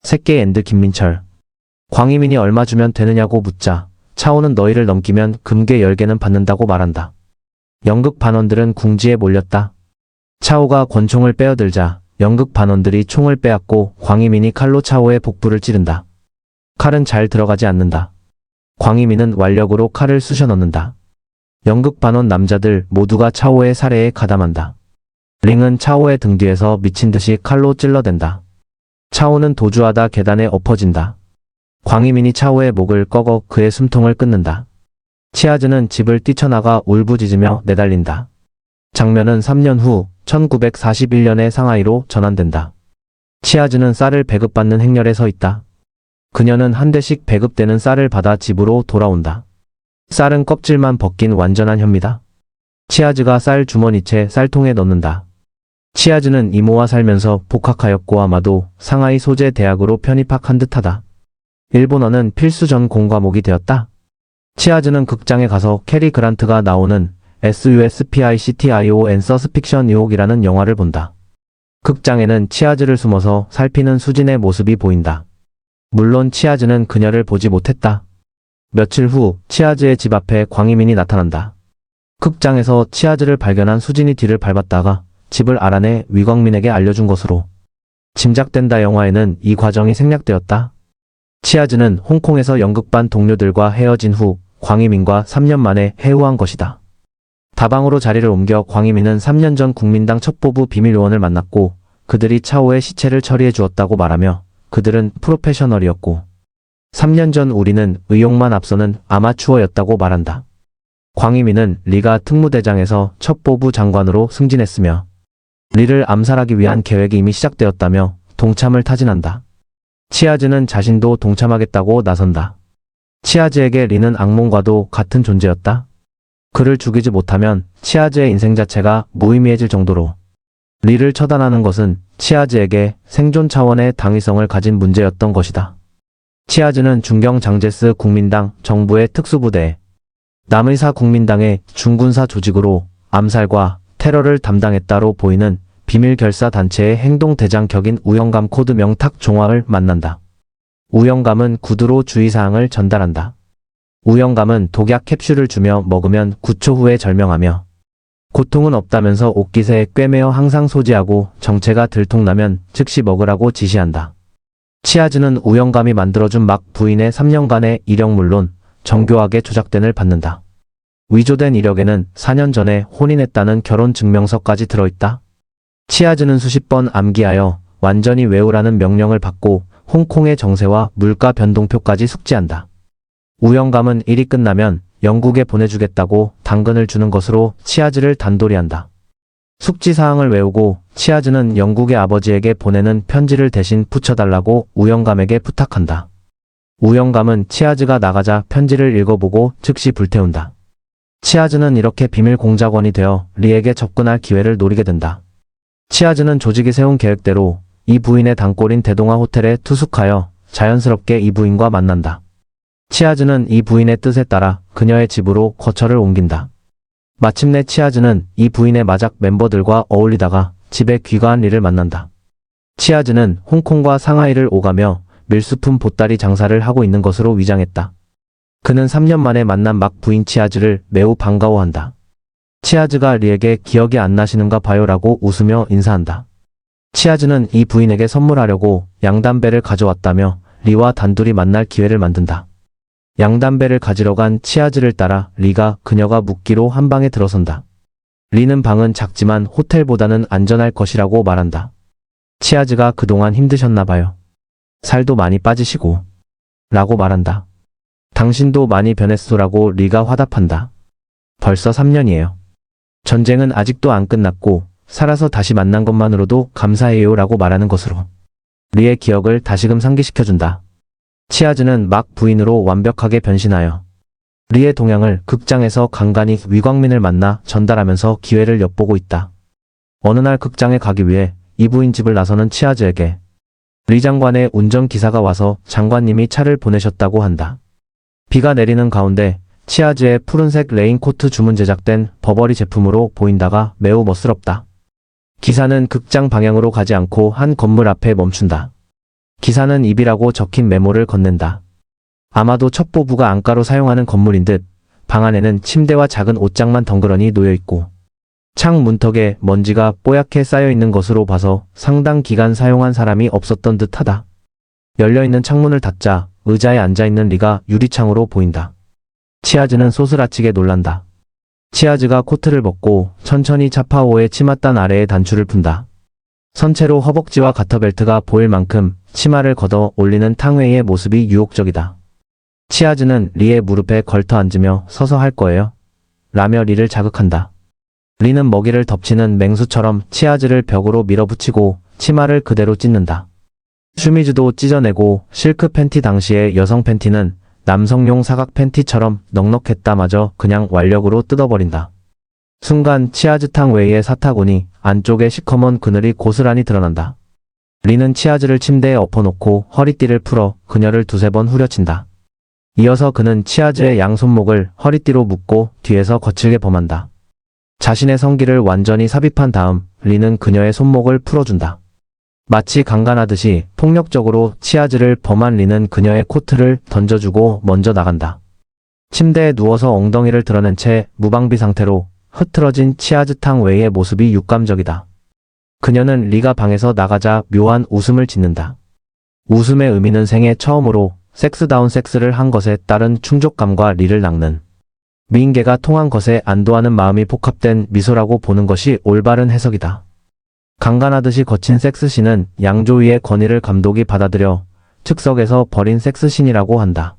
새끼 앤드 김민철. 광희민이 얼마 주면 되느냐고 묻자 차오는 너희를 넘기면 금괴 10개는 받는다고 말한다. 연극 반원들은 궁지에 몰렸다. 차오가 권총을 빼어들자 연극 반원들이 총을 빼앗고 광희민이 칼로 차오의 복부를 찌른다. 칼은 잘 들어가지 않는다. 광희민은 완력으로 칼을 쑤셔 넣는다. 연극 반원 남자들 모두가 차오의 살해에 가담한다. 링은 차오의 등 뒤에서 미친 듯이 칼로 찔러댄다. 차오는 도주하다 계단에 엎어진다. 광희민이 차오의 목을 꺾어 그의 숨통을 끊는다. 치아즈는 집을 뛰쳐나가 울부짖으며 내달린다. 장면은 3년 후 1941년에 상하이로 전환된다. 치아즈는 쌀을 배급받는 행렬에 서 있다. 그녀는 한 대씩 배급되는 쌀을 받아 집으로 돌아온다. 쌀은 껍질만 벗긴 완전한 혀입니다. 치아즈가 쌀 주머니채 쌀통에 넣는다. 치아즈는 이모와 살면서 복학하였고 아마도 상하이 소재 대학으로 편입학한 듯하다. 일본어는 필수 전 공과목이 되었다. 치아즈는 극장에 가서 캐리 그란트가 나오는 SUSPICTION 서스픽션 유혹이라는 영화를 본다. 극장에는 치아즈를 숨어서 살피는 수진의 모습이 보인다. 물론 치아즈는 그녀를 보지 못했다. 며칠 후 치아즈의 집 앞에 광희민이 나타난다. 극장에서 치아즈를 발견한 수진이 뒤를 밟았다가 집을 알아내 위광민에게 알려준 것으로 짐작된다. 영화에는 이 과정이 생략되었다. 치아즈는 홍콩에서 연극반 동료들과 헤어진 후 광희민과 3년 만에 해우한 것이다. 다방으로 자리를 옮겨 광희민은 3년 전 국민당 첩보부 비밀요원을 만났고 그들이 차오의 시체를 처리해 주었다고 말하며 그들은 프로페셔널이었고 3년 전 우리는 의욕만 앞서는 아마추어였다고 말한다. 광희민은 리가 특무대장에서 첩보부 장관으로 승진했으며 리를 암살하기 위한 계획이 이미 시작되었다며 동참을 타진한다. 치아즈는 자신도 동참하겠다고 나선다. 치아즈에게 리는 악몽과도 같은 존재였다. 그를 죽이지 못하면 치아즈의 인생 자체가 무의미해질 정도로 리를 처단하는 것은 치아즈에게 생존 차원의 당위성을 가진 문제였던 것이다. 치아즈는 중경 장제스 국민당 정부의 특수부대 남의사 국민당의 중군사 조직으로 암살과 테러를 담당했다로 보이는 비밀 결사 단체의 행동대장 격인 우영감 코드 명탁 종화를 만난다. 우영감은 구두로 주의사항을 전달한다. 우영감은 독약 캡슐을 주며 먹으면 9초 후에 절명하며 고통은 없다면서 옷깃에 꿰매어 항상 소지하고 정체가 들통나면 즉시 먹으라고 지시한다. 치아즈는 우영감이 만들어준 막 부인의 3년간의 이력 물론 정교하게 조작된을 받는다. 위조된 이력에는 4년 전에 혼인했다는 결혼 증명서까지 들어있다. 치아즈는 수십 번 암기하여 완전히 외우라는 명령을 받고 홍콩의 정세와 물가 변동표까지 숙지한다. 우영감은 일이 끝나면 영국에 보내주겠다고 당근을 주는 것으로 치아즈를 단도리한다. 숙지사항을 외우고 치아즈는 영국의 아버지에게 보내는 편지를 대신 붙여달라고 우영감에게 부탁한다. 우영감은 치아즈가 나가자 편지를 읽어보고 즉시 불태운다. 치아즈는 이렇게 비밀 공작원이 되어 리에게 접근할 기회를 노리게 된다. 치아즈는 조직이 세운 계획대로 이 부인의 단골인 대동아 호텔에 투숙하여 자연스럽게 이 부인과 만난다. 치아즈는 이 부인의 뜻에 따라 그녀의 집으로 거처를 옮긴다. 마침내 치아즈는 이 부인의 마작 멤버들과 어울리다가 집에 귀가한 리를 만난다. 치아즈는 홍콩과 상하이를 오가며 밀수품 보따리 장사를 하고 있는 것으로 위장했다. 그는 3년 만에 만난 막 부인 치아즈를 매우 반가워한다. 치아즈가 리에게 기억이 안 나시는가 봐요라고 웃으며 인사한다. 치아즈는 이 부인에게 선물하려고 양담배를 가져왔다며 리와 단둘이 만날 기회를 만든다. 양담배를 가지러 간 치아즈를 따라 리가 그녀가 묻기로 한 방에 들어선다. 리는 방은 작지만 호텔보다는 안전할 것이라고 말한다. 치아즈가 그동안 힘드셨나 봐요. 살도 많이 빠지시고 라고 말한다. 당신도 많이 변했소라고 리가 화답한다. 벌써 3년이에요. 전쟁은 아직도 안 끝났고 살아서 다시 만난 것만으로도 감사해요 라고 말하는 것으로 리의 기억을 다시금 상기시켜준다. 치아즈는 막 부인으로 완벽하게 변신하여 리의 동향을 극장에서 간간히 위광민을 만나 전달하면서 기회를 엿보고 있다. 어느 날 극장에 가기 위해 이 부인 집을 나서는 치아즈에게 리 장관의 운전기사가 와서 장관님이 차를 보내셨다고 한다. 비가 내리는 가운데 치아즈의 푸른색 레인코트 주문 제작된 버버리 제품으로 보인다가 매우 멋스럽다. 기사는 극장 방향으로 가지 않고 한 건물 앞에 멈춘다. 기사는 입이라고 적힌 메모를 건넨다. 아마도 첩보부가 안가로 사용하는 건물인 듯 방 안에는 침대와 작은 옷장만 덩그러니 놓여있고 창 문턱에 먼지가 뽀얗게 쌓여있는 것으로 봐서 상당 기간 사용한 사람이 없었던 듯하다. 열려있는 창문을 닫자 의자에 앉아있는 리가 유리창으로 보인다. 치아즈는 소스라치게 놀란다. 치아즈가 코트를 벗고 천천히 차파오의 치맛단 아래에 단추를 푼다. 선체로 허벅지와 가터벨트가 보일 만큼 치마를 걷어 올리는 탕웨이의 모습이 유혹적이다. 치아즈는 리의 무릎에 걸터 앉으며 서서 할 거예요. 라며 리를 자극한다. 리는 먹이를 덮치는 맹수처럼 치아즈를 벽으로 밀어붙이고 치마를 그대로 찢는다. 슈미즈도 찢어내고 실크 팬티 당시의 여성 팬티는 남성용 사각 팬티처럼 넉넉했다마저 그냥 완력으로 뜯어버린다. 순간 치아즈 탕웨이의 사타구니 안쪽에 시커먼 그늘이 고스란히 드러난다. 리는 치아즈를 침대에 엎어놓고 허리띠를 풀어 그녀를 두세 번 후려친다. 이어서 그는 치아즈의 양손목을 허리띠로 묶고 뒤에서 거칠게 범한다. 자신의 성기를 완전히 삽입한 다음 리는 그녀의 손목을 풀어준다. 마치 강간하듯이 폭력적으로 치아즈를 범한 리는 그녀의 코트를 던져주고 먼저 나간다. 침대에 누워서 엉덩이를 드러낸 채 무방비 상태로 흐트러진 치아즈 탕웨이의 모습이 육감적이다. 그녀는 리가 방에서 나가자 묘한 웃음을 짓는다. 웃음의 의미는 생애 처음으로 섹스다운 섹스를 한 것에 따른 충족감과 리를 낚는 미인계가 통한 것에 안도하는 마음이 복합된 미소라고 보는 것이 올바른 해석이다. 강간하듯이 거친 섹스신은 양조위의 건의를 감독이 받아들여 즉석에서 벌인 섹스신이라고 한다.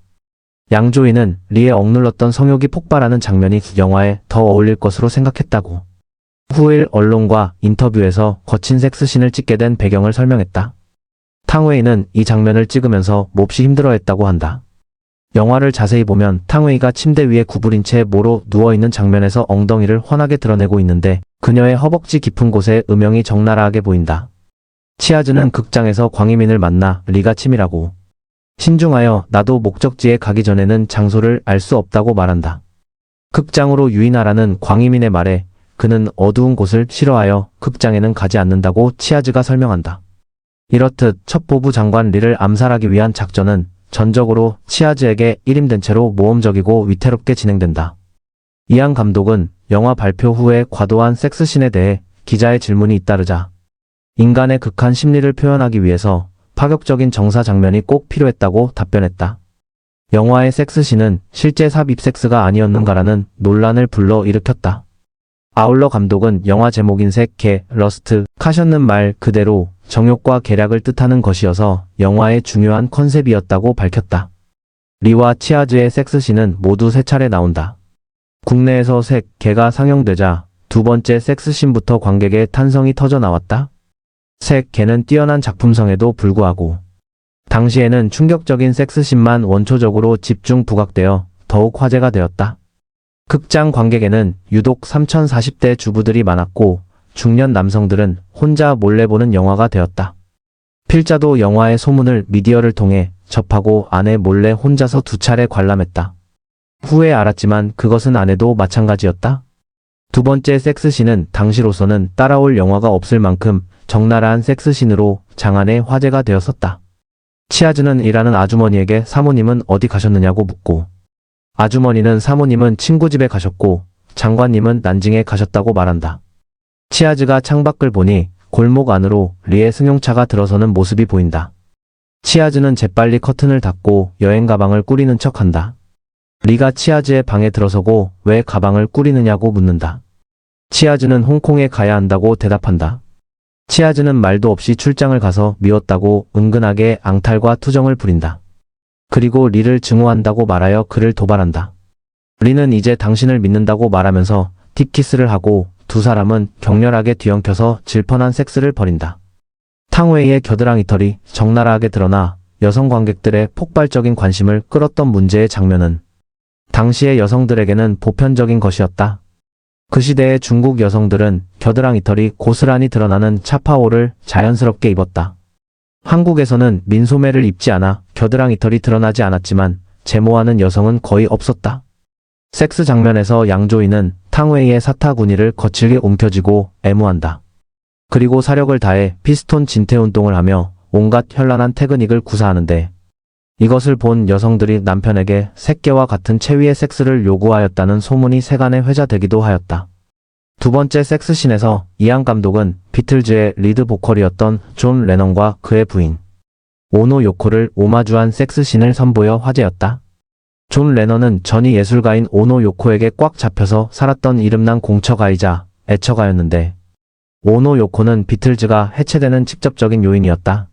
양조위는 리의 억눌렀던 성욕이 폭발하는 장면이 영화에 더 어울릴 것으로 생각했다고. 후일 언론과 인터뷰에서 거친 섹스신을 찍게 된 배경을 설명했다. 탕웨이는 이 장면을 찍으면서 몹시 힘들어했다고 한다. 영화를 자세히 보면 탕웨이가 침대 위에 구부린 채 모로 누워있는 장면에서 엉덩이를 환하게 드러내고 있는데 그녀의 허벅지 깊은 곳에 음영이 적나라하게 보인다. 치아즈는 극장에서 광희민을 만나 리가 치밀하고 신중하여 나도 목적지에 가기 전에는 장소를 알 수 없다고 말한다. 극장으로 유인하라는 광희민의 말에 그는 어두운 곳을 싫어하여 극장에는 가지 않는다고 치아즈가 설명한다. 이렇듯 첩보부 장관 리를 암살하기 위한 작전은 전적으로 치아즈에게 일임된 채로 모험적이고 위태롭게 진행된다. 이안 감독은 영화 발표 후에 과도한 섹스신에 대해 기자의 질문이 잇따르자 인간의 극한 심리를 표현하기 위해서 파격적인 정사 장면이 꼭 필요했다고 답변했다. 영화의 섹스신은 실제 삽입 섹스가 아니었는가라는 논란을 불러일으켰다. 아울러 감독은 영화 제목인 개, 러스트, 카셨는 말 그대로 정욕과 계략을 뜻하는 것이어서 영화의 중요한 컨셉이었다고 밝혔다. 리와 치아즈의 섹스신은 모두 3차례 나온다. 국내에서 개가 상영되자 두 번째 섹스신부터 관객의 탄성이 터져 나왔다. 개는 뛰어난 작품성에도 불구하고 당시에는 충격적인 섹스신만 원초적으로 집중 부각되어 더욱 화제가 되었다. 극장 관객에는 유독 3040대 주부들이 많았고 중년 남성들은 혼자 몰래 보는 영화가 되었다. 필자도 영화의 소문을 미디어를 통해 접하고 아내 몰래 혼자서 2차례 관람했다. 후에 알았지만 그것은 아내도 마찬가지였다. 두 번째 섹스신은 당시로서는 따라올 영화가 없을 만큼 적나라한 섹스신으로 장안의 화제가 되었었다. 치아즈는 일하는 아주머니에게 사모님은 어디 가셨느냐고 묻고 아주머니는 사모님은 친구 집에 가셨고 장관님은 난징에 가셨다고 말한다. 치아즈가 창밖을 보니 골목 안으로 리의 승용차가 들어서는 모습이 보인다. 치아즈는 재빨리 커튼을 닫고 여행 가방을 꾸리는 척한다. 리가 치아즈의 방에 들어서고 왜 가방을 꾸리느냐고 묻는다. 치아즈는 홍콩에 가야 한다고 대답한다. 치아즈는 말도 없이 출장을 가서 미웠다고 은근하게 앙탈과 투정을 부린다. 그리고 리를 증오한다고 말하여 그를 도발한다. 리는 이제 당신을 믿는다고 말하면서 딥키스를 하고 두 사람은 격렬하게 뒤엉켜서 질펀한 섹스를 벌인다. 탕웨이의 겨드랑이 털이 적나라하게 드러나 여성 관객들의 폭발적인 관심을 끌었던 문제의 장면은 당시의 여성들에게는 보편적인 것이었다. 그 시대의 중국 여성들은 겨드랑이 털이 고스란히 드러나는 차파오를 자연스럽게 입었다. 한국에서는 민소매를 입지 않아 겨드랑이 털이 드러나지 않았지만 제모하는 여성은 거의 없었다. 섹스 장면에서 양조위는 탕웨이의 사타구니를 거칠게 움켜쥐고 애무한다. 그리고 사력을 다해 피스톤 진퇴 운동을 하며 온갖 현란한 테크닉을 구사하는데 이것을 본 여성들이 남편에게 새끼와 같은 체위의 섹스를 요구하였다는 소문이 세간에 회자되기도 하였다. 두 번째 섹스신에서 이안 감독은 비틀즈의 리드 보컬이었던 존 레넌과 그의 부인 오노 요코를 오마주한 섹스신을 선보여 화제였다. 존 레넌은 전위 예술가인 오노 요코에게 꽉 잡혀서 살았던 이름난 공처가이자 애처가였는데 오노 요코는 비틀즈가 해체되는 직접적인 요인이었다.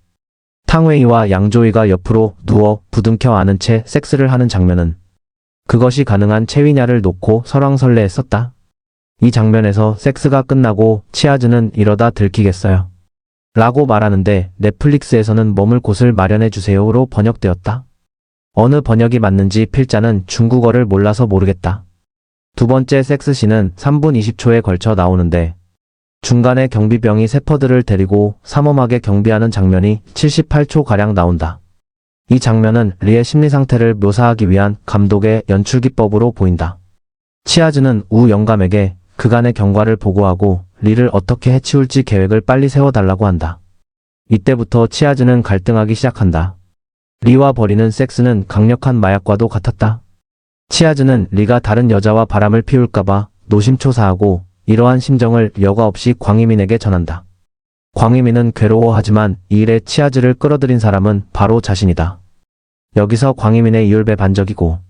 탕웨이와 양조위가 옆으로 누워 부둥켜 안은 채 섹스를 하는 장면은 그것이 가능한 체위냐를 놓고 설왕설래했었다. 이 장면에서 섹스가 끝나고 치아즈는 이러다 들키겠어요 라고 말하는데 넷플릭스에서는 머물 곳을 마련해주세요로 번역되었다. 어느 번역이 맞는지 필자는 중국어를 몰라서 모르겠다. 두 번째 섹스신은 3분 20초에 걸쳐 나오는데 중간에 경비병이 세퍼들을 데리고 삼엄하게 경비하는 장면이 78초가량 나온다. 이 장면은 리의 심리 상태를 묘사하기 위한 감독의 연출 기법으로 보인다. 치아즈는 우 영감에게 그간의 경과를 보고하고 리를 어떻게 해치울지 계획을 빨리 세워달라고 한다. 이때부터 치아즈는 갈등하기 시작한다. 리와 벌이는 섹스는 강력한 마약과도 같았다. 치아즈는 리가 다른 여자와 바람을 피울까봐 노심초사하고 이러한 심정을 여과 없이 광희민에게 전한다. 광희민은 괴로워하지만 이 일에 치아즈를 끌어들인 사람은 바로 자신이다. 여기서 광희민의 이율배 반적이고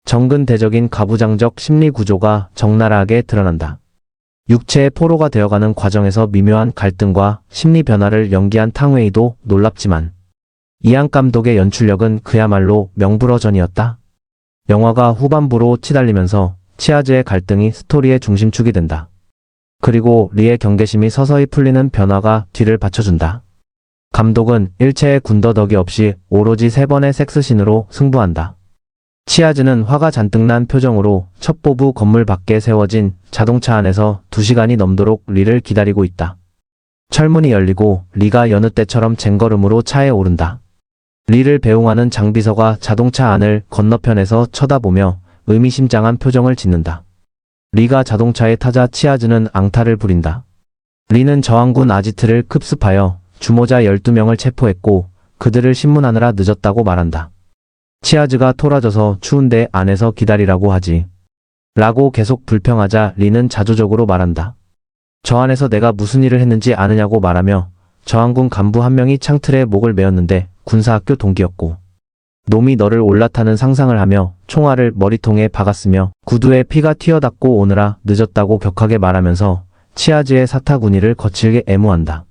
정근대적인 가부장적 심리 구조가 적나라하게 드러난다. 육체의 포로가 되어가는 과정에서 미묘한 갈등과 심리 변화를 연기한 탕웨이도 놀랍지만 이안 감독의 연출력은 그야말로 명불허전이었다. 영화가 후반부로 치달리면서 치아즈의 갈등이 스토리의 중심축이 된다. 그리고 리의 경계심이 서서히 풀리는 변화가 뒤를 받쳐준다. 감독은 일체의 군더더기 없이 오로지 3번의 섹스신으로 승부한다. 치아즈는 화가 잔뜩 난 표정으로 첩보부 건물 밖에 세워진 자동차 안에서 2시간이 넘도록 리를 기다리고 있다. 철문이 열리고 리가 여느 때처럼 쟁걸음으로 차에 오른다. 리를 배웅하는 장비서가 자동차 안을 건너편에서 쳐다보며 의미심장한 표정을 짓는다. 리가 자동차에 타자 치아즈는 앙탈을 부린다. 리는 저항군 아지트를 급습하여 주모자 12명을 체포했고 그들을 신문하느라 늦었다고 말한다. 치아즈가 토라져서 추운데 안에서 기다리라고 하지. 라고 계속 불평하자 리는 자조적으로 말한다. 저 안에서 내가 무슨 일을 했는지 아느냐고 말하며 저항군 간부 한 명이 창틀에 목을 메었는데 군사학교 동기였고 놈이 너를 올라타는 상상을 하며 총알을 머리통에 박았으며 구두에 피가 튀어닿고 오느라 늦었다고 격하게 말하면서 치아즈의 사타구니를 거칠게 애무한다.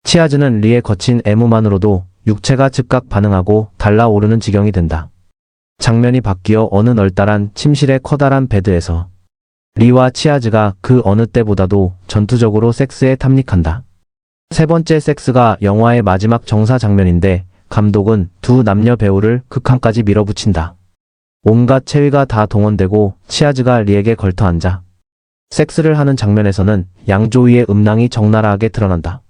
치아즈는 리의 거친 애무만으로도 육체가 즉각 반응하고 달라오르는 지경이 된다. 장면이 바뀌어 어느 널따란 침실의 커다란 베드에서 리와 치아즈가 그 어느 때보다도 전투적으로 섹스에 탐닉한다. 세 번째 섹스가 영화의 마지막 정사 장면인데 감독은 두 남녀 배우를 극한까지 밀어붙인다. 온갖 체위가 다 동원되고 치아즈가 리에게 걸터앉아 섹스를 하는 장면에서는 양조위의 음낭이 적나라하게 드러난다.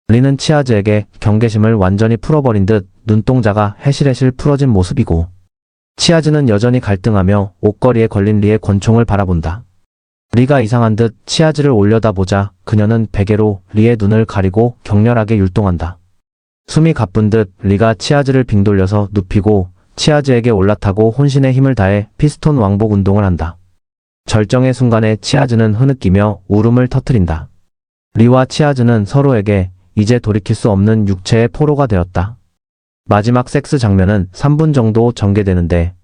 리는 치아즈에게 경계심을 완전히 풀어버린 듯 눈동자가 해실해실 풀어진 모습이고 치아즈는 여전히 갈등하며 옷걸이에 걸린 리의 권총을 바라본다. 리가 이상한 듯 치아즈를 올려다보자 그녀는 베개로 리의 눈을 가리고 격렬하게 율동한다. 숨이 가쁜 듯 리가 치아즈를 빙돌려서 눕히고 치아즈에게 올라타고 혼신의 힘을 다해 피스톤 왕복 운동을 한다. 절정의 순간에 치아즈는 흐느끼며 울음을 터뜨린다. 리와 치아즈는 서로에게 이제 돌이킬 수 없는 육체의 포로가 되었다. 마지막 섹스 장면은 3분 정도 전개되는데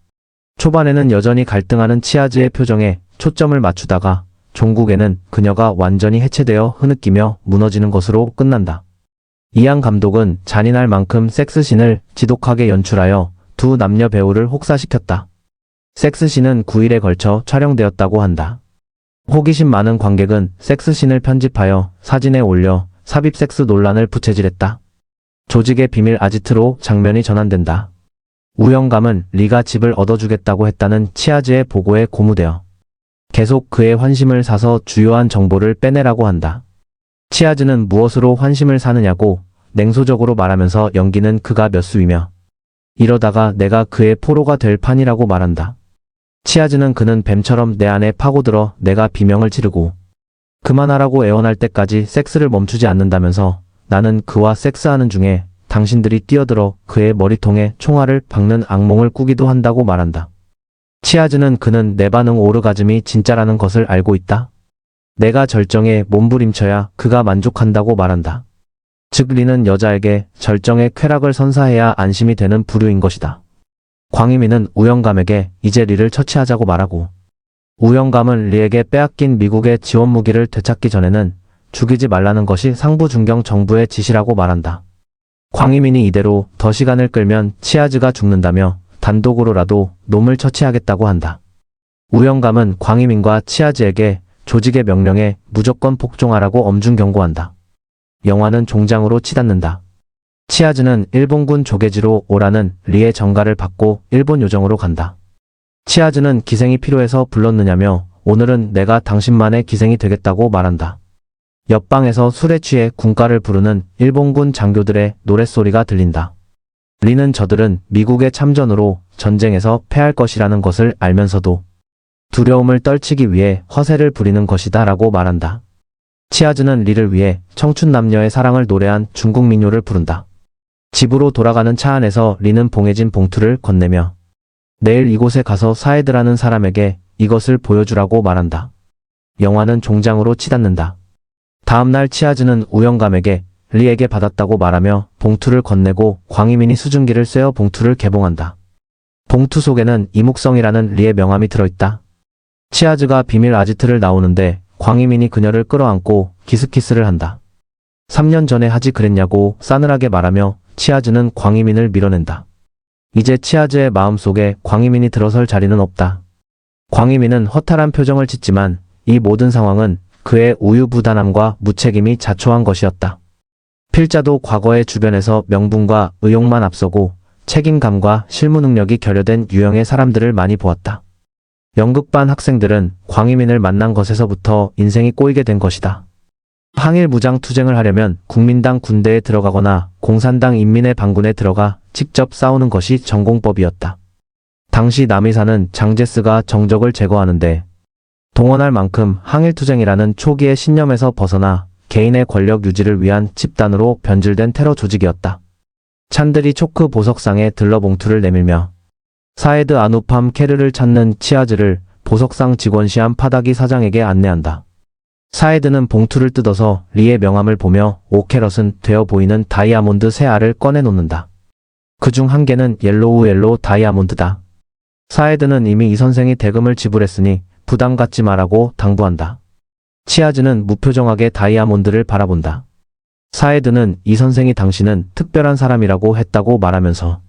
초반에는 여전히 갈등하는 치아즈의 표정에 초점을 맞추다가 종국에는 그녀가 완전히 해체되어 흐느끼며 무너지는 것으로 끝난다. 이안 감독은 잔인할 만큼 섹스신을 지독하게 연출하여 두 남녀 배우를 혹사시켰다. 섹스신은 9일에 걸쳐 촬영되었다고 한다. 호기심 많은 관객은 섹스신을 편집하여 사진에 올려 삽입 섹스 논란을 부채질했다. 조직의 비밀 아지트로 장면이 전환된다. 우영감은 리가 집을 얻어주겠다고 했다는 치아즈의 보고에 고무되어 계속 그의 환심을 사서 주요한 정보를 빼내라고 한다. 치아즈는 무엇으로 환심을 사느냐고 냉소적으로 말하면서 연기는 그가 몇 수이며 이러다가 내가 그의 포로가 될 판이라고 말한다. 치아즈는 그는 뱀처럼 내 안에 파고들어 내가 비명을 지르고 그만하라고 애원할 때까지 섹스를 멈추지 않는다면서 나는 그와 섹스하는 중에 당신들이 뛰어들어 그의 머리통에 총알을 박는 악몽을 꾸기도 한다고 말한다. 치아즈는 그는 내 반응 오르가즘이 진짜라는 것을 알고 있다. 내가 절정에 몸부림쳐야 그가 만족한다고 말한다. 즉 리는 여자에게 절정의 쾌락을 선사해야 안심이 되는 부류인 것이다. 광희민은 우영감에게 이제 리를 처치하자고 말하고 우영감은 리에게 빼앗긴 미국의 지원 무기를 되찾기 전에는 죽이지 말라는 것이 상부중경 정부의 지시라고 말한다. 광희민이 이대로 더 시간을 끌면 치아즈가 죽는다며 단독으로라도 놈을 처치하겠다고 한다. 우영감은 광희민과 치아즈에게 조직의 명령에 무조건 복종하라고 엄중 경고한다. 영화는 종장으로 치닫는다. 치아즈는 일본군 조계지로 오라는 리의 전가를 받고 일본 요정으로 간다. 치아즈는 기생이 필요해서 불렀느냐며 오늘은 내가 당신만의 기생이 되겠다고 말한다. 옆방에서 술에 취해 군가를 부르는 일본군 장교들의 노랫소리가 들린다. 리는 저들은 미국의 참전으로 전쟁에서 패할 것이라는 것을 알면서도 두려움을 떨치기 위해 허세를 부리는 것이다 라고 말한다. 치아즈는 리를 위해 청춘 남녀의 사랑을 노래한 중국 민요를 부른다. 집으로 돌아가는 차 안에서 리는 봉해진 봉투를 건네며 내일 이곳에 가서 사헤드라는 사람에게 이것을 보여주라고 말한다. 영화는 종장으로 치닫는다. 다음날 치아즈는 우영감에게 리에게 받았다고 말하며 봉투를 건네고 광희민이 수증기를 쐬어 봉투를 개봉한다. 봉투 속에는 이묵성이라는 리의 명함이 들어있다. 치아즈가 비밀 아지트를 나오는데 광희민이 그녀를 끌어안고 키스키스를 한다. 3년 전에 하지 그랬냐고 싸늘하게 말하며 치아즈는 광희민을 밀어낸다. 이제 치아즈의 마음속에 광희민이 들어설 자리는 없다. 광희민은 허탈한 표정을 짓지만 이 모든 상황은 그의 우유부단함과 무책임이 자초한 것이었다. 필자도 과거의 주변에서 명분과 의욕만 앞서고 책임감과 실무 능력이 결여된 유형의 사람들을 많이 보았다. 연극반 학생들은 광희민을 만난 것에서부터 인생이 꼬이게 된 것이다. 항일 무장 투쟁을 하려면 국민당 군대에 들어가거나 공산당 인민의 반군에 들어가 직접 싸우는 것이 전공법이었다. 당시 남이사는 장제스가 정적을 제거하는데 동원할 만큼 항일투쟁이라는 초기의 신념에서 벗어나 개인의 권력 유지를 위한 집단으로 변질된 테러 조직이었다. 찬들이 초크 보석상에 들러 봉투를 내밀며 사헤드 아누팜 케르를 찾는 치아즈를 보석상 직원 시암 파다기 사장에게 안내한다. 사헤드는 봉투를 뜯어서 리의 명함을 보며 5캐럿은 되어 보이는 다이아몬드 세 알을 꺼내놓는다. 그중 한 개는 옐로우 다이아몬드다. 사헤드는 이미 이 선생이 대금을 지불했으니 부담 갖지 마라고 당부한다. 치아즈는 무표정하게 다이아몬드를 바라본다. 사헤드는 이 선생이 당신은 특별한 사람이라고 했다고 말하면서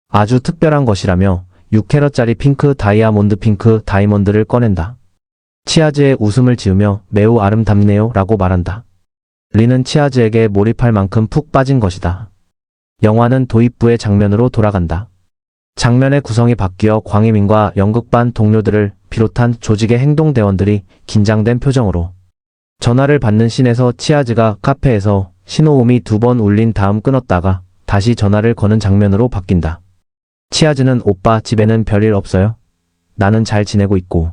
아주 특별한 것이라며 6캐럿짜리 핑크 다이아몬드를 꺼낸다. 치아즈의 웃음을 지으며 매우 아름답네요 라고 말한다. 리는 치아즈에게 몰입할 만큼 푹 빠진 것이다. 영화는 도입부의 장면으로 돌아간다. 장면의 구성이 바뀌어 광희민과 연극반 동료들을 비롯한 조직의 행동대원들이 긴장된 표정으로 전화를 받는 씬에서 치아즈가 카페에서 신호음이 2번 울린 다음 끊었다가 다시 전화를 거는 장면으로 바뀐다. 치아즈는 오빠 집에는 별일 없어요? 나는 잘 지내고 있고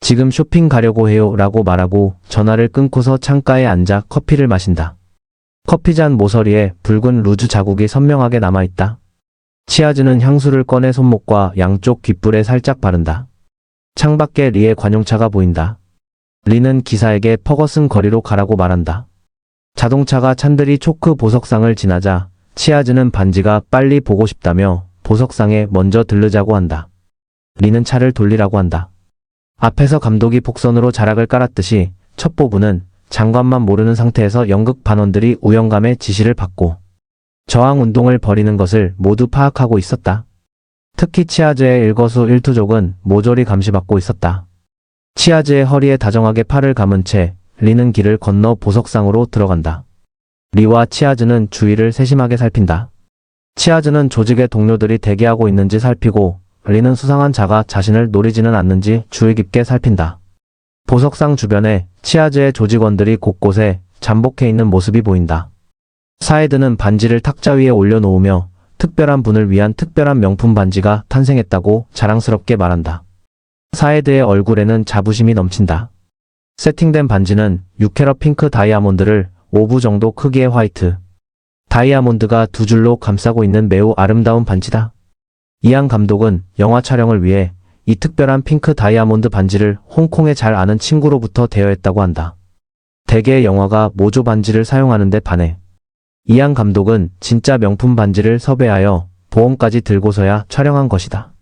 지금 쇼핑 가려고 해요 라고 말하고 전화를 끊고서 창가에 앉아 커피를 마신다. 커피잔 모서리에 붉은 루즈 자국이 선명하게 남아있다. 치아즈는 향수를 꺼내 손목과 양쪽 귓불에 살짝 바른다. 창밖에 리의 관용차가 보인다. 리는 기사에게 퍼거슨 거리로 가라고 말한다. 자동차가 찬들이 초크 보석상을 지나자 치아즈는 반지가 빨리 보고 싶다며 보석상에 먼저 들르자고 한다. 리는 차를 돌리라고 한다. 앞에서 감독이 복선으로 자락을 깔았듯이 첫 부분은 장관만 모르는 상태에서 연극 반원들이 우영감의 지시를 받고 저항운동을 벌이는 것을 모두 파악하고 있었다. 특히 치아즈의 일거수일투족은 모조리 감시받고 있었다. 치아즈의 허리에 다정하게 팔을 감은 채 리는 길을 건너 보석상으로 들어간다. 리와 치아즈는 주위를 세심하게 살핀다. 치아즈는 조직의 동료들이 대기하고 있는지 살피고 리는 수상한 자가 자신을 노리지는 않는지 주의 깊게 살핀다. 보석상 주변에 치아즈의 조직원들이 곳곳에 잠복해 있는 모습이 보인다. 사헤드는 반지를 탁자 위에 올려놓으며 특별한 분을 위한 특별한 명품 반지가 탄생했다고 자랑스럽게 말한다. 사헤드의 얼굴에는 자부심이 넘친다. 세팅된 반지는 6캐럿 핑크 다이아몬드를 5부 정도 크기의 화이트 다이아몬드가 두 줄로 감싸고 있는 매우 아름다운 반지다. 이안 감독은 영화 촬영을 위해 이 특별한 핑크 다이아몬드 반지를 홍콩에 잘 아는 친구로부터 대여했다고 한다. 대개의 영화가 모조 반지를 사용하는 데 반해 이안 감독은 진짜 명품 반지를 섭외하여 보험까지 들고서야 촬영한 것이다.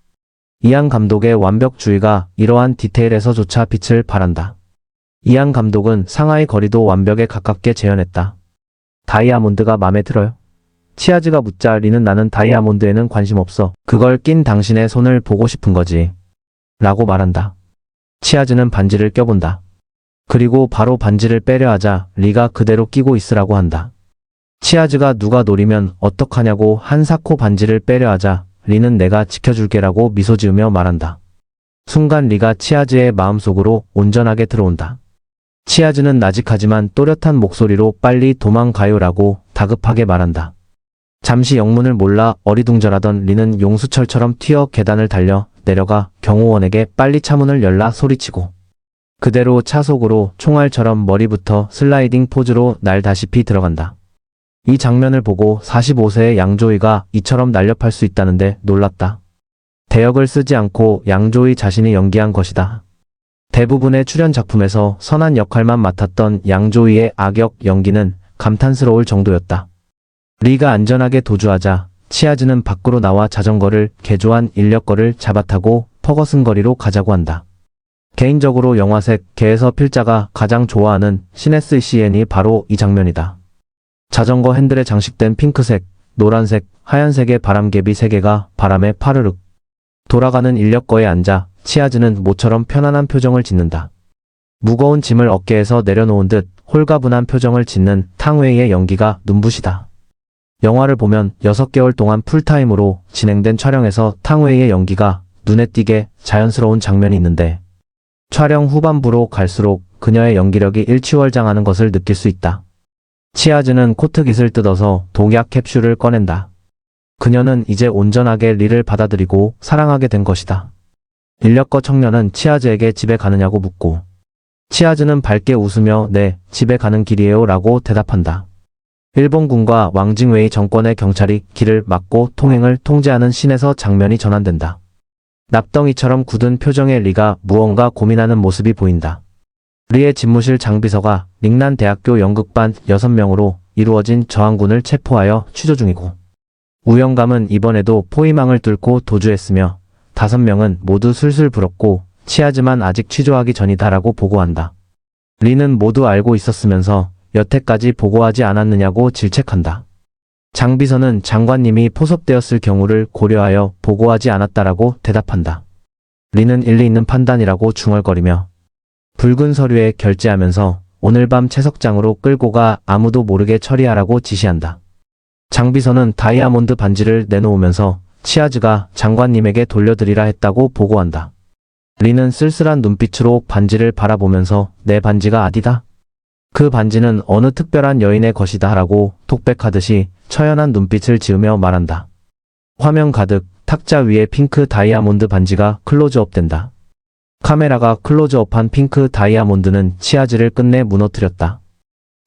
이안 감독의 완벽주의가 이러한 디테일에서조차 빛을 발한다. 이안 감독은 상하이 거리도 완벽에 가깝게 재현했다. 다이아몬드가 맘에 들어요? 치아즈가 묻자 리는 나는 다이아몬드에는 관심 없어. 그걸 낀 당신의 손을 보고 싶은 거지. 라고 말한다. 치아즈는 반지를 껴본다. 그리고 바로 반지를 빼려 하자 리가 그대로 끼고 있으라고 한다. 치아즈가 누가 노리면 어떡하냐고 한사코 반지를 빼려 하자 리는 내가 지켜줄게라고 미소 지으며 말한다. 순간 리가 치아즈의 마음속으로 온전하게 들어온다. 치아즈는 나직하지만 또렷한 목소리로 빨리 도망가요라고 다급하게 말한다. 잠시 영문을 몰라 어리둥절하던 리는 용수철처럼 튀어 계단을 달려 내려가 경호원에게 빨리 차문을 열라 소리치고 그대로 차 속으로 총알처럼 머리부터 슬라이딩 포즈로 날다시피 들어간다. 이 장면을 보고 45세의 양조위가 이처럼 날렵할 수 있다는데 놀랐다. 대역을 쓰지 않고 양조위 자신이 연기한 것이다. 대부분의 출연 작품에서 선한 역할만 맡았던 양조위의 악역 연기는 감탄스러울 정도였다. 리가 안전하게 도주하자 치아즈는 밖으로 나와 자전거를 개조한 인력거를 잡아타고 퍼거슨 거리로 가자고 한다. 개인적으로 영화색 개에서 필자가 가장 좋아하는 시네스 CN이 바로 이 장면이다. 자전거 핸들에 장식된 핑크색, 노란색, 하얀색의 바람개비 3개가 바람에 파르륵 돌아가는 인력거에 앉아 치아즈는 모처럼 편안한 표정을 짓는다. 무거운 짐을 어깨에서 내려놓은 듯 홀가분한 표정을 짓는 탕웨이의 연기가 눈부시다. 영화를 보면 6개월 동안 풀타임으로 진행된 촬영에서 탕웨이의 연기가 눈에 띄게 자연스러운 장면이 있는데 촬영 후반부로 갈수록 그녀의 연기력이 일취월장하는 것을 느낄 수 있다. 치아즈는 코트깃을 뜯어서 독약 캡슐을 꺼낸다. 그녀는 이제 온전하게 리를 받아들이고 사랑하게 된 것이다. 인력거 청년은 치아즈에게 집에 가느냐고 묻고 치아즈는 밝게 웃으며 네, 집에 가는 길이에요 라고 대답한다. 일본군과 왕징웨이 정권의 경찰이 길을 막고 통행을 통제하는 씬에서 장면이 전환된다. 납덩이처럼 굳은 표정의 리가 무언가 고민하는 모습이 보인다. 리의 집무실 장비서가 링난 대학교 연극반 6명으로 이루어진 저항군을 체포하여 취조 중이고 우영감은 이번에도 포위망을 뚫고 도주했으며 5명은 모두 술술 불었고 치아즈만 아직 취조하기 전이다라고 보고한다. 리는 모두 알고 있었으면서 여태까지 보고하지 않았느냐고 질책한다. 장비서는 장관님이 포섭되었을 경우를 고려하여 보고하지 않았다라고 대답한다. 리는 일리 있는 판단이라고 중얼거리며 붉은 서류에 결제하면서 오늘 밤 채석장으로 끌고 가 아무도 모르게 처리하라고 지시한다. 장비서는 다이아몬드 반지를 내놓으면서 치아즈가 장관님에게 돌려드리라 했다고 보고한다. 리는 쓸쓸한 눈빛으로 반지를 바라보면서 내 반지가 아니다. 그 반지는 어느 특별한 여인의 것이다 라고 독백하듯이 처연한 눈빛을 지으며 말한다. 화면 가득 탁자 위에 핑크 다이아몬드 반지가 클로즈업 된다. 카메라가 클로즈업한 핑크 다이아몬드는 치아즈를 끝내 무너뜨렸다.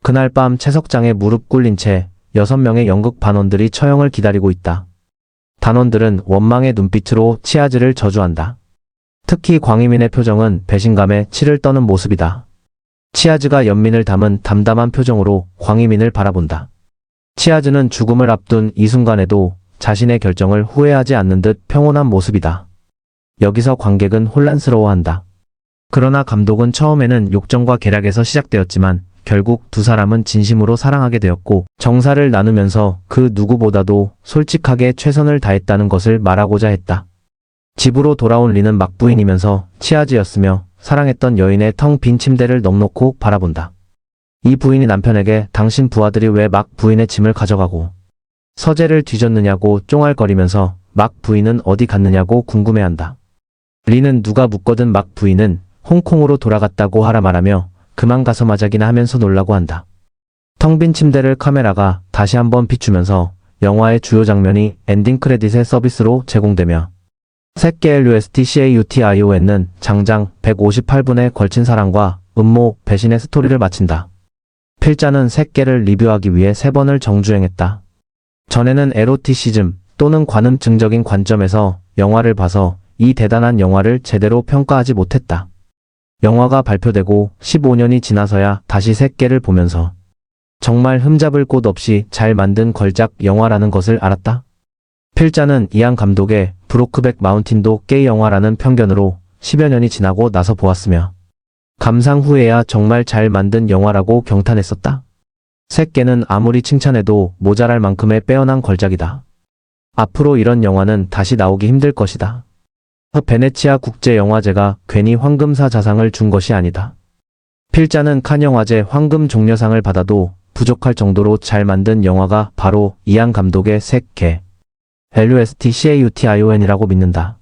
그날 밤 채석장에 무릎 꿇린 채 6명의 연극 반원들이 처형을 기다리고 있다. 단원들은 원망의 눈빛으로 치아즈를 저주한다. 특히 광희민의 표정은 배신감에 치를 떠는 모습이다. 치아즈가 연민을 담은 담담한 표정으로 광희민을 바라본다. 치아즈는 죽음을 앞둔 이 순간에도 자신의 결정을 후회하지 않는 듯 평온한 모습이다. 여기서 관객은 혼란스러워한다. 그러나 감독은 처음에는 욕정과 계략에서 시작되었지만 결국 두 사람은 진심으로 사랑하게 되었고 정사를 나누면서 그 누구보다도 솔직하게 최선을 다했다는 것을 말하고자 했다. 집으로 돌아온 리는 막 부인이면서 치아즈였으며 사랑했던 여인의 텅 빈 침대를 넋놓고 바라본다. 이 부인이 남편에게 당신 부하들이 왜 막 부인의 짐을 가져가고 서재를 뒤졌느냐고 쫑알거리면서 막 부인은 어디 갔느냐고 궁금해한다. 리는 누가 묻거든 막 부인은 홍콩으로 돌아갔다고 하라 말하며 그만 가서 맞아기나 하면서 놀라고 한다. 텅 빈 침대를 카메라가 다시 한번 비추면서 영화의 주요 장면이 엔딩 크레딧의 서비스로 제공되며 새끼 LUSTCAUTION은 장장 158분에 걸친 사랑과 음모, 배신의 스토리를 마친다. 필자는 새끼를 리뷰하기 위해 3번을 정주행했다. 전에는 에로티시즘 또는 관음증적인 관점에서 영화를 봐서 이 대단한 영화를 제대로 평가하지 못했다. 영화가 발표되고 15년이 지나서야 다시 새끼를 보면서 정말 흠잡을 곳 없이 잘 만든 걸작 영화라는 것을 알았다. 필자는 이안 감독의 브로크백 마운틴도 게이 영화라는 편견으로 10여 년이 지나고 나서 보았으며 감상 후에야 정말 잘 만든 영화라고 경탄했었다. 새끼는 아무리 칭찬해도 모자랄 만큼의 빼어난 걸작이다. 앞으로 이런 영화는 다시 나오기 힘들 것이다. 베네치아 국제영화제가 괜히 황금사 자상을 준 것이 아니다. 필자는 칸 영화제 황금 종려상을 받아도 부족할 정도로 잘 만든 영화가 바로 이안 감독의 새끼 LUSTCAUTION이라고 믿는다.